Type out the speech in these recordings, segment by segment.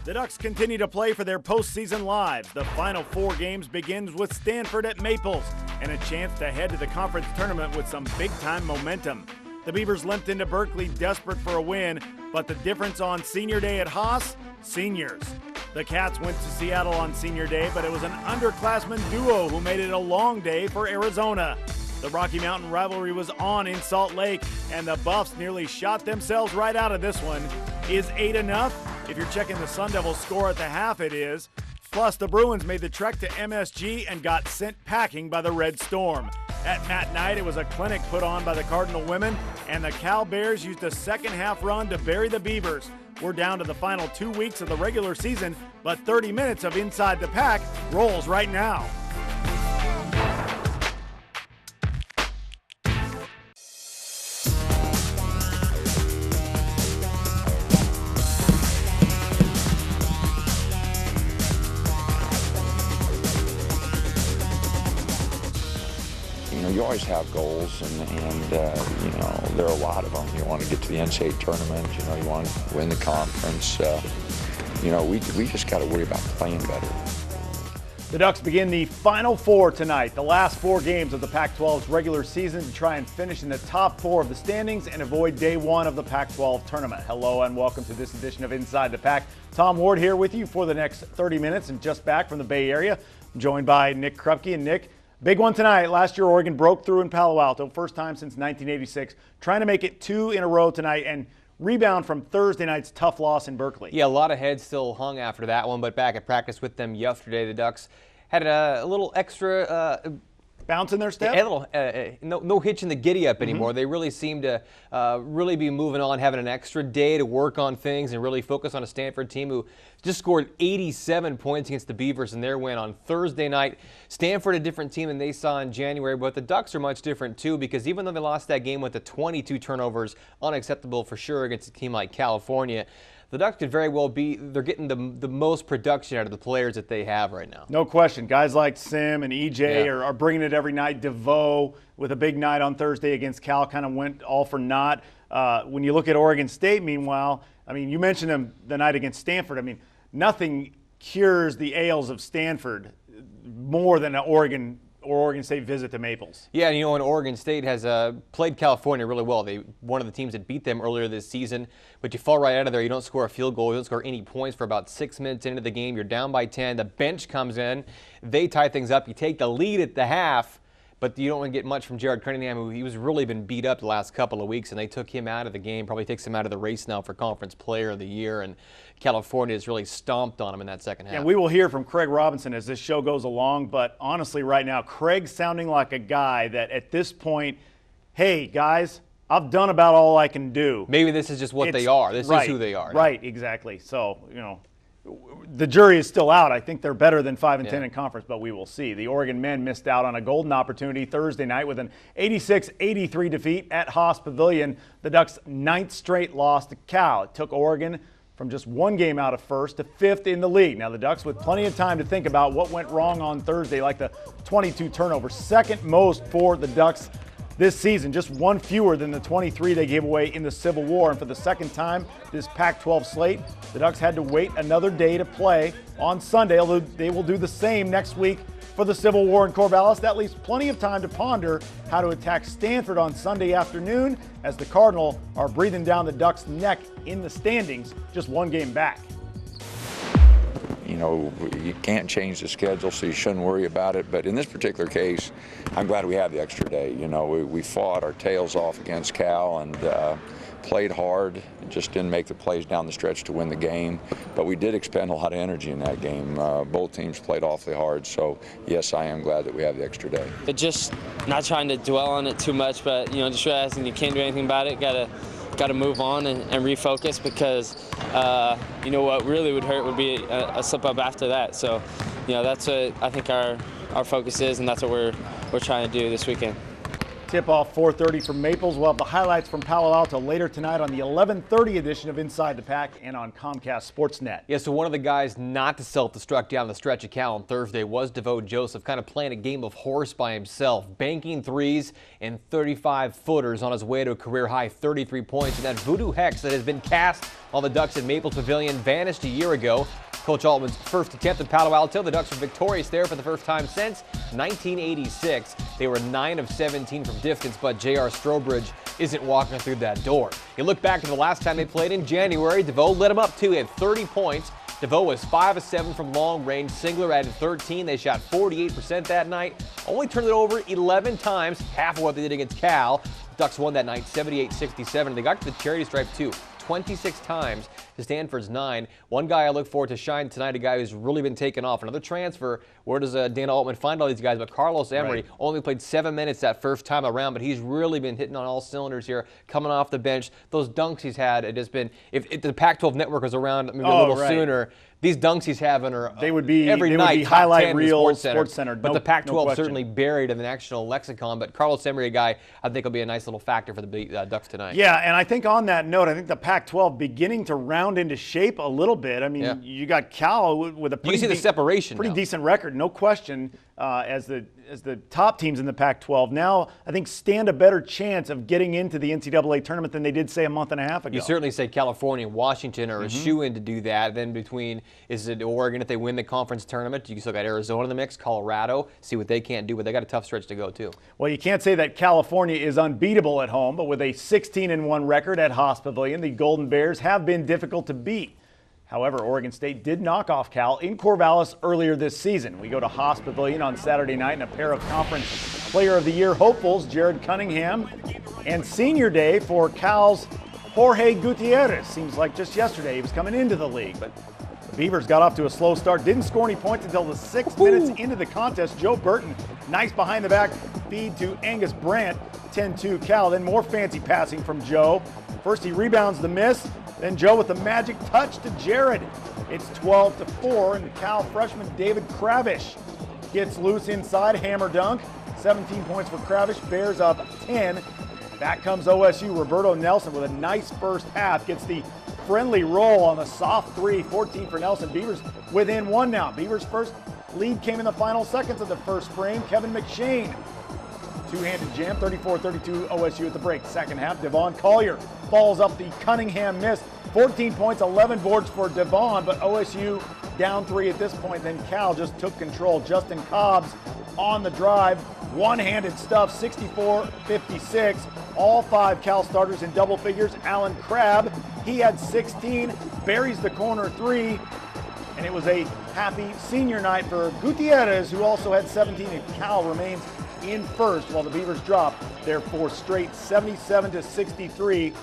The Ducks continue to play for their postseason lives. The final 4 games begins with Stanford at Maples and a chance to head to the conference tournament with some big-time momentum. The Beavers limped into Berkeley desperate for a win, but the difference on Senior Day at Haas? Seniors. The Cats went to Seattle on Senior Day, but it was an underclassmen duo who made it a long day for Arizona. The Rocky Mountain rivalry was on in Salt Lake, and the Buffs nearly shot themselves right out of this one. Is 8 enough? If you're checking the Sun Devils score at the half, it is. Plus, the Bruins made the trek to MSG and got sent packing by the Red Storm. At Matt Night, it was a clinic put on by the Cardinal women, and the Cal Bears used a second-half run to bury the Beavers. We're down to the final 2 weeks of the regular season, but 30 minutes of Inside the Pack rolls right now. You always have goals, and there are a lot of them. You want to get to the NCAA tournament. You want to win the conference. We just got to worry about playing better. The Ducks begin the Final Four tonight, the last 4 games of the Pac-12's regular season to try and finish in the top 4 of the standings and avoid day 1 of the Pac-12 tournament. Hello and welcome to this edition of Inside the Pack. Tom Ward here with you for the next 30 minutes and just back from the Bay Area. I'm joined by Nick Krupke. And Nick, big one tonight. Last year, Oregon broke through in Palo Alto, first time since 1986. Trying to make it 2 in a row tonight and rebound from Thursday night's tough loss in Berkeley. Yeah, a lot of heads still hung after that one, but back at practice with them yesterday, the Ducks had a little extra bounce in their step? A little, no hitch in the giddy-up anymore. They really seem to really be moving on, having an extra day to work on things and really focus on a Stanford team who just scored 87 points against the Beavers in their win on Thursday night. Stanford, a different team than they saw in January, but the Ducks are much different too, because even though they lost that game with the 22 turnovers, unacceptable for sure against a team like California, the Ducks could very well be, they're getting the most production out of the players that they have right now. No question. Guys like Sim and EJ are bringing it every night. DeVoe with a big night on Thursday against Cal kind of went all for naught. When you look at Oregon State, meanwhile, I mean, you mentioned them the night against Stanford. I mean, nothing cures the ails of Stanford more than an Oregon State visit to Maples. Yeah, and and Oregon State has played California really well. They one of the teams that beat them earlier this season, but you fall right out of there. You don't score a field goal. You don't score any points for about 6 minutes into the game. You're down by 10. The bench comes in. They tie things up. You take the lead at the half, but you don't get much from Jared Cunningham, who he's really been beat up the last couple of weeks, and they took him out of the game. Probably takes him out of the race now for Conference Player of the Year, and California has really stomped on him in that second half. And we will hear from Craig Robinson as this show goes along, but honestly right now, Craig's sounding like a guy that at this point, hey, guys, I've done about all I can do. Maybe this is just what they are. This is who they are. Right, exactly. So, the jury is still out. I think they're better than 5-10 in conference, but we will see. The Oregon men missed out on a golden opportunity Thursday night with an 86-83 defeat at Haas Pavilion. The Ducks' 9th straight loss to Cal. It took Oregon from just 1 game out of first to 5th in the league. Now the Ducks with plenty of time to think about what went wrong on Thursday, like the 22 turnovers, second most for the Ducks this season, just 1 fewer than the 23 they gave away in the Civil War. And for the second time this Pac-12 slate, the Ducks had to wait another day to play on Sunday. They will do the same next week for the Civil War in Corvallis. That leaves plenty of time to ponder how to attack Stanford on Sunday afternoon, as the Cardinal are breathing down the Ducks' neck in the standings, just 1 game back. You can't change the schedule, so you shouldn't worry about it. But in this particular case, I'm glad we have the extra day. We fought our tails off against Cal and played hard. Just didn't make the plays down the stretch to win the game. But we did expend a lot of energy in that game. Both teams played awfully hard. So, yes, I am glad that we have the extra day. Just not trying to dwell on it too much, but, just realizing you can't do anything about it. Got to move on and refocus, because what really would hurt would be a slip up after that. So that's what I think our focus is, and that's what we're trying to do this weekend. Tip-off 4:30 from Maples. We'll have the highlights from Palo Alto later tonight on the 11:30 edition of Inside the Pack and on Comcast Sportsnet. Yeah, so one of the guys not to self-destruct down the stretch of Cal on Thursday was DeVoe Joseph, kind of playing a game of horse by himself, banking threes and 35-footers on his way to a career-high 33 points. And that voodoo hex that has been cast while the Ducks in Maples Pavilion vanished a year ago. Coach Altman's first attempt at Palo Alto, the Ducks were victorious there for the first time since 1986. They were 9 of 17 from distance, but J.R. Strobridge isn't walking through that door. You look back to the last time they played in January, DeVoe lit them up too. He had 30 points. DeVoe was 5 of 7 from long range. Singler added 13. They shot 48% that night. Only turned it over 11 times, half of what they did against Cal. Ducks won that night 78-67. They got to the charity stripe too, 26 times to Stanford's 9. One guy I look forward to shine tonight, a guy who's really been taken off. Another transfer. Where does Dana Altman find all these guys? But Carlos Emery only played 7 minutes that first time around, but he's really been hitting on all cylinders here, coming off the bench. Those dunks he's had, it has been, if the Pac-12 network was around maybe a little sooner, these dunks he's having are every night highlight reel, Sports Center. But the Pac-12 certainly buried in the national lexicon. But Carlos Emery, a guy I think will be a nice little factor for the Ducks tonight. Yeah, and I think on that note, I think the Pac-12 beginning to round into shape a little bit. I mean, you got Cal with a pretty, pretty decent record, no question, as the top teams in the Pac-12 now, I think stand a better chance of getting into the NCAA tournament than they did, say, a month and a half ago. You certainly say California and Washington are a shoe-in to do that. Then between, is it Oregon if they win the conference tournament? You still got Arizona in the mix, Colorado, see what they can't do, but they got a tough stretch to go too. Well, you can't say that California is unbeatable at home, but with a 16-1 record at Haas Pavilion, the Golden Bears have been difficult to beat. However, Oregon State did knock off Cal in Corvallis earlier this season. We go to Haas Pavilion on Saturday night, and a pair of Conference Player of the Year hopefuls, Jared Cunningham, and Senior Day for Cal's Jorge Gutierrez. Seems like just yesterday he was coming into the league, but the Beavers got off to a slow start. Didn't score any points until the 6 minutes into the contest. Joe Burton, nice behind-the-back feed to Angus Brandt, 10-2 Cal. Then more fancy passing from Joe. First he rebounds the miss. Then Joe with the magic touch to Jared. It's 12-4, and the Cal freshman David Kravish gets loose inside, hammer dunk. 17 points for Kravish, Bears up 10. Back comes OSU. Roberto Nelson with a nice first half. Gets the friendly roll on the soft three. 14 for Nelson. Beavers within 1 now. Beavers' first lead came in the final seconds of the first frame. Kevin McShane. Two-handed jam, 34-32 OSU at the break. Second half, Devon Collier follows up the Cunningham miss. 14 points, 11 boards for Devon, but OSU down 3 at this point. Then Cal just took control. Justin Cobbs on the drive. One-handed stuff, 64-56. All 5 Cal starters in double figures. Alan Crabb, he had 16, buries the corner 3. And it was a happy senior night for Gutierrez, who also had 17, and Cal remains in first while the Beavers drop their 4 straight, 77-63.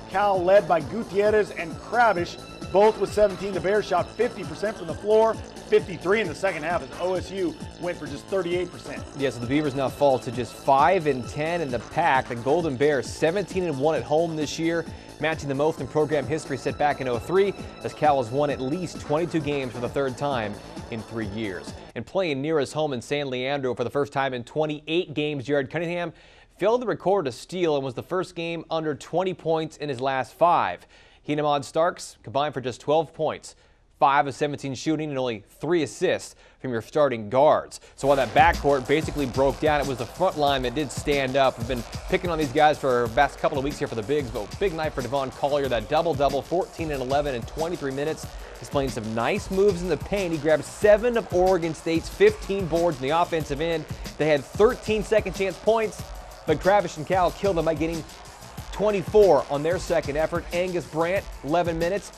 Cal led by Gutierrez and Kravish, both with 17. The Bears shot 50% from the floor, 53 in the second half as OSU went for just 38%. Yeah, so the Beavers now fall to just 5-10 in the pack. The Golden Bears 17-1 at home this year, matching the most in program history set back in 03, as Cal has won at least 22 games for the 3rd time in 3 years. And playing near his home in San Leandro for the first time in 28 games, Jared Cunningham failed to record a steal and was the first game under 20 points in his last 5. He and Ahmad Starks combined for just 12 points, 5 of 17 shooting, and only 3 assists from your starting guards. So while that backcourt basically broke down, it was the front line that did stand up. We've been picking on these guys for the past couple of weeks here for the Bigs, but big night for Devon Collier, that double-double, 14 and 11 in 23 minutes. Displaying some nice moves in the paint. He grabbed 7 of Oregon State's 15 boards in the offensive end. They had 13 second chance points, but Kravish and Cal killed them by getting 24 on their second effort. Angus Brandt, 11 minutes,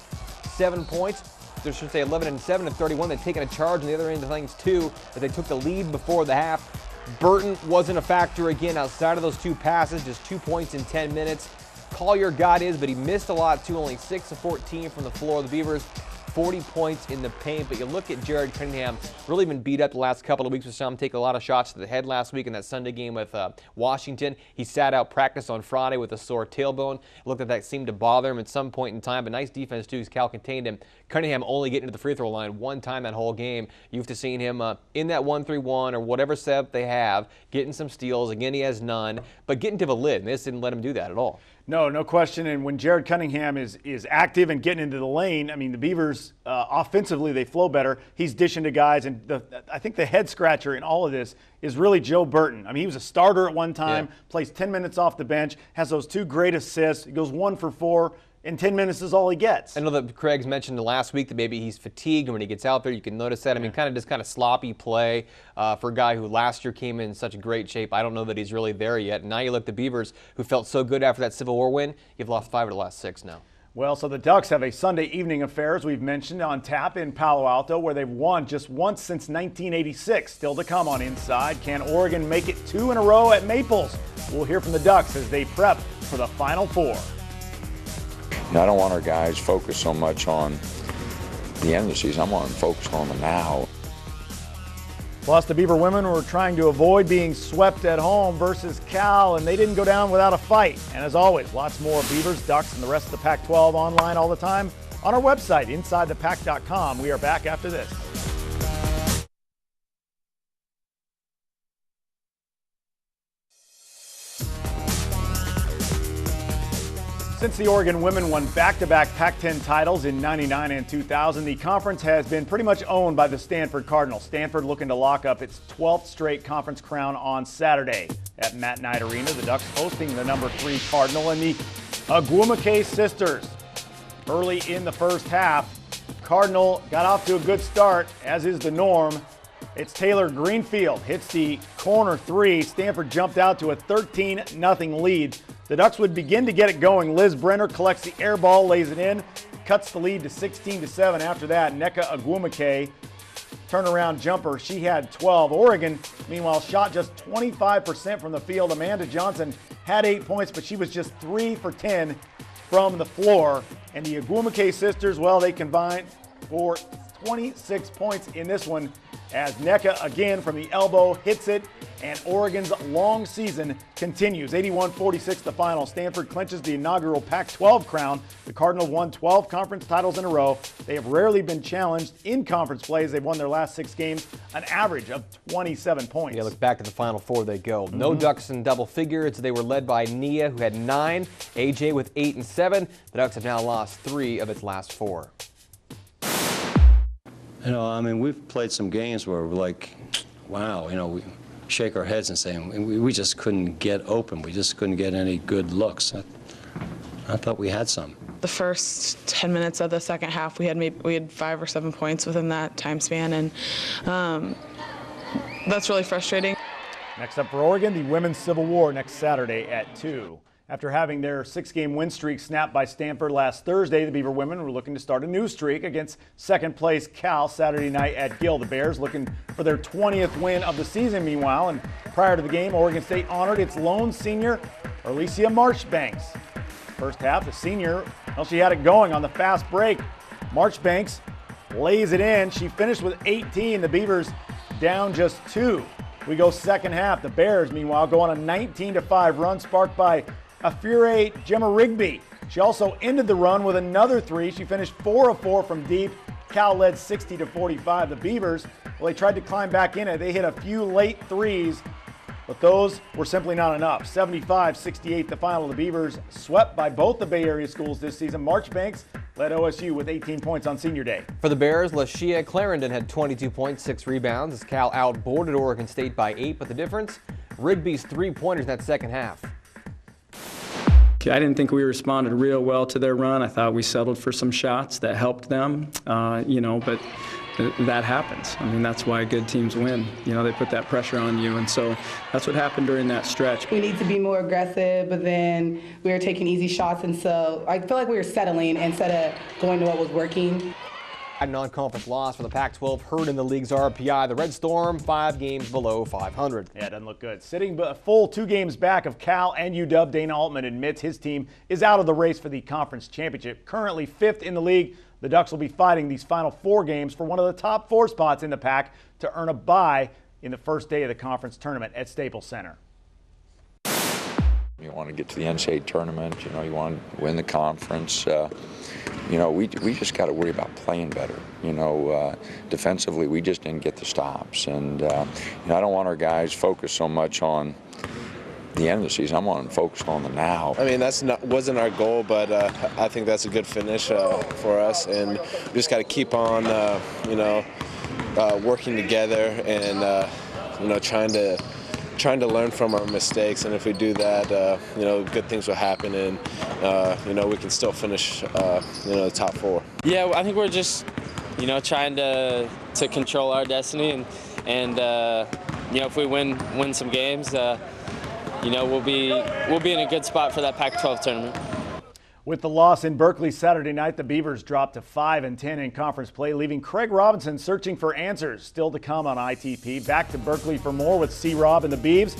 7 points. They should say 11 and 7 and 31. They've taken a charge on the other end of things too, as they took the lead before the half. Burton wasn't a factor again outside of those 2 passes, just 2 points in 10 minutes. Collier got his, but he missed a lot too, only 6 of 14 from the floor. The Beavers 40 points in the paint, but you look at Jared Cunningham, really been beat up the last couple of weeks with some, take a lot of shots to the head last week in that Sunday game with Washington. He sat out practice on Friday with a sore tailbone. It looked like that seemed to bother him at some point in time, but nice defense too as Cal contained him. Cunningham only getting to the free throw line 1 time that whole game. You've to seen him in that 1-3-1 or whatever setup they have, getting some steals. Again, he has none, but getting to the lid, and this didn't let him do that at all. No question. And when Jared Cunningham is active and getting into the lane, I mean, the Beavers offensively, they flow better. He's dishing to guys, and I think the head scratcher in all of this is really Joe Burton. I mean, he was a starter at one time, plays 10 minutes off the bench, has those 2 great assists. He goes 1 for 4 And 10 minutes is all he gets. I know that Craig's mentioned last week that maybe he's fatigued, and when he gets out there, you can notice that. I mean, kind of sloppy play for a guy who last year came in such great shape. I don't know that he's really there yet. And now you look at the Beavers, who felt so good after that Civil War win. You've lost 5 of the last 6 now. Well, so the Ducks have a Sunday evening affair, as we've mentioned, on tap in Palo Alto, where they've won just once since 1986. Still to come on Inside. Can Oregon make it 2 in a row at Maples? We'll hear from the Ducks as they prep for the Final Four. I don't want our guys focused so much on the end of the season. I want them focused on the now. Plus, the Beaver women were trying to avoid being swept at home versus Cal, and they didn't go down without a fight. And as always, lots more Beavers, Ducks, and the rest of the Pac-12 online all the time on our website, InsideThePac.com. We are back after this. Since the Oregon women won back-to-back Pac-10 titles in '99 and 2000, the conference has been pretty much owned by the Stanford Cardinals. Stanford looking to lock up its 12th straight conference crown on Saturday at Matt Knight Arena. The Ducks hosting the number 3 Cardinal and the Agwumakei sisters. Early in the first half, Cardinal got off to a good start, as is the norm. It's Taylor Greenfield hits the corner 3. Stanford jumped out to a 13-0 lead. The Ducks would begin to get it going. Liz Brenner collects the air ball, lays it in, cuts the lead to 16-7. After that, Nneka Agwumakei, turnaround jumper, she had 12. Oregon, meanwhile, shot just 25% from the field. Amanda Johnson had 8 points, but she was just 3 for 10 from the floor. And the Agwumakei sisters, well, they combined for 26 points in this one, as Nneka again from the elbow hits it, and Oregon's long season continues. 81-46 the final. Stanford clinches the inaugural Pac-12 crown. The Cardinals won 12 conference titles in a row. They have rarely been challenged in conference plays. They've won their last 6 games, an average of 27 points. Yeah, look back at the Final Four they go. No Ducks in double figures. They were led by Nia, who had 9, AJ with 8 and 7. The Ducks have now lost 3 of its last 4. You know, I mean, we've played some games where we're like, wow, you know, we shake our heads and say, we just couldn't get open. We just couldn't get any good looks. I thought we had some. The first 10 minutes of the second half, we had 5 or 7 points within that time span, and that's really frustrating. Next up for Oregon, the Women's Civil War next Saturday at 2. After having their 6-game win streak snapped by Stanford last Thursday, the Beaver women were looking to start a new streak against second-place Cal Saturday night at Gill. The Bears looking for their 20th win of the season, meanwhile. And prior to the game, Oregon State honored its lone senior, Alicia Marchbanks. First half, the senior, well, she had it going on the fast break. Marchbanks lays it in. She finished with 18. The Beavers down just 2. We go second half. The Bears, meanwhile, go on a 19-5 run sparked by Afure Gemma Rigby. She also ended the run with another 3. She finished 4 of 4 from deep. Cal led 60-45. The Beavers, well, they tried to climb back in it. They hit a few late threes, but those were simply not enough. 75-68 the final. The Beavers swept by both the Bay Area schools this season. Marchbanks led OSU with 18 points on senior day. For the Bears, Lashia Clarendon had 22 points, 6 rebounds, as Cal outboarded Oregon State by 8, but the difference, Rigby's 3-pointers in that second half. I didn't think we responded real well to their run. I thought we settled for some shots that helped them, you know, but that happens. I mean, that's why good teams win. You know, they put that pressure on you, and so that's what happened during that stretch. We need to be more aggressive, but then we were taking easy shots, and so I feel like we were settling instead of going to what was working. A non-conference loss for the Pac-12 hurt in the league's RPI. The Red Storm, 5 games below 500. Yeah, it doesn't look good. Sitting a full 2 games back of Cal and UW, Dana Altman admits his team is out of the race for the conference championship. Currently 5th in the league, the Ducks will be fighting these final 4 games for one of the top 4 spots in the Pac to earn a bye in the first day of the conference tournament at Staples Center. You want to get to the NCAA tournament, you know, you want to win the conference. You know, we just got to worry about playing better. You know, defensively, we just didn't get the stops. And you know, I don't want our guys focused so much on the end of the season. I want them focused on the now. I mean, wasn't our goal, but I think that's a good finish for us. And we just got to keep on, you know, working together and, you know, trying to trying to learn from our mistakes, and if we do that, good things will happen, and we can still finish, the top 4. Yeah, I think we're just, trying to control our destiny, and if we win some games, we'll be in a good spot for that Pac-12 tournament. With the loss in Berkeley Saturday night, the Beavers dropped to 5-10 in conference play, leaving Craig Robinson searching for answers. Still to come on ITP. Back to Berkeley for more with C-Rob and the Beavs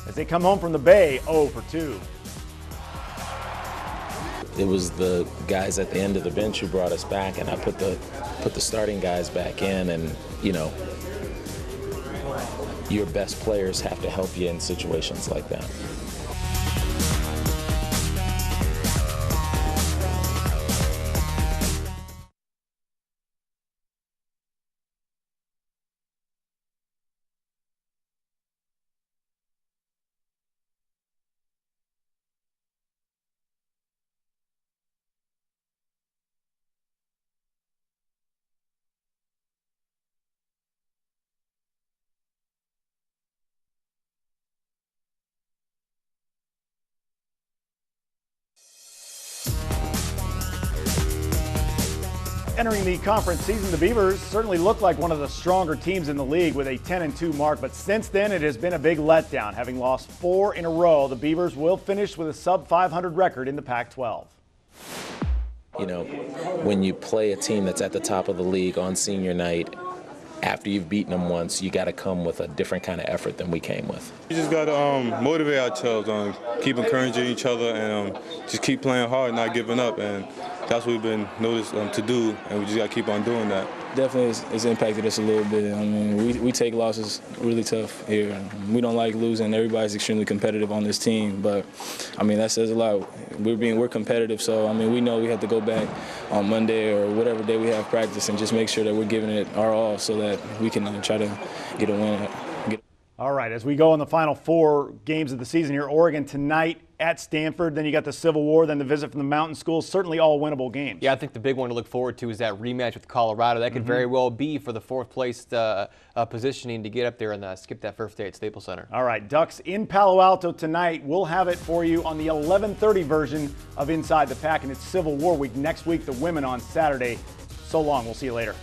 as they come home from the Bay 0-2. It was the guys at the end of the bench who brought us back, and I put the starting guys back in, and your best players have to help you in situations like that. Entering the conference season, the Beavers certainly look like one of the stronger teams in the league with a 10-2 mark, but since then it has been a big letdown. Having lost 4 in a row, the Beavers will finish with a sub-500 record in the Pac-12. When you play a team that's at the top of the league on senior night, after you've beaten them once, you got to come with a different kind of effort than we came with. We just got to motivate ourselves, keep encouraging each other, and just keep playing hard, not giving up. And that's what we've been noticed to do, and we just got to keep on doing that. Definitely it's impacted us a little bit. I mean, we take losses really tough here. We don't like losing. Everybody's extremely competitive on this team, but I mean that says a lot. We're competitive, so I mean we know we have to go back on Monday or whatever day we have practice and just make sure that we're giving it our all so that we can try to get a win. All right, as we go on the final 4 games of the season here, Oregon tonight at Stanford, then you got the Civil War, then the visit from the Mountain Schools, certainly all winnable games. Yeah, I think the big one to look forward to is that rematch with Colorado. That could very well be for the 4th place positioning to get up there and skip that first day at Staples Center. All right, Ducks in Palo Alto tonight. We'll have it for you on the 11:30 version of Inside the Pack, and it's Civil War week next week, the women on Saturday. So long, we'll see you later.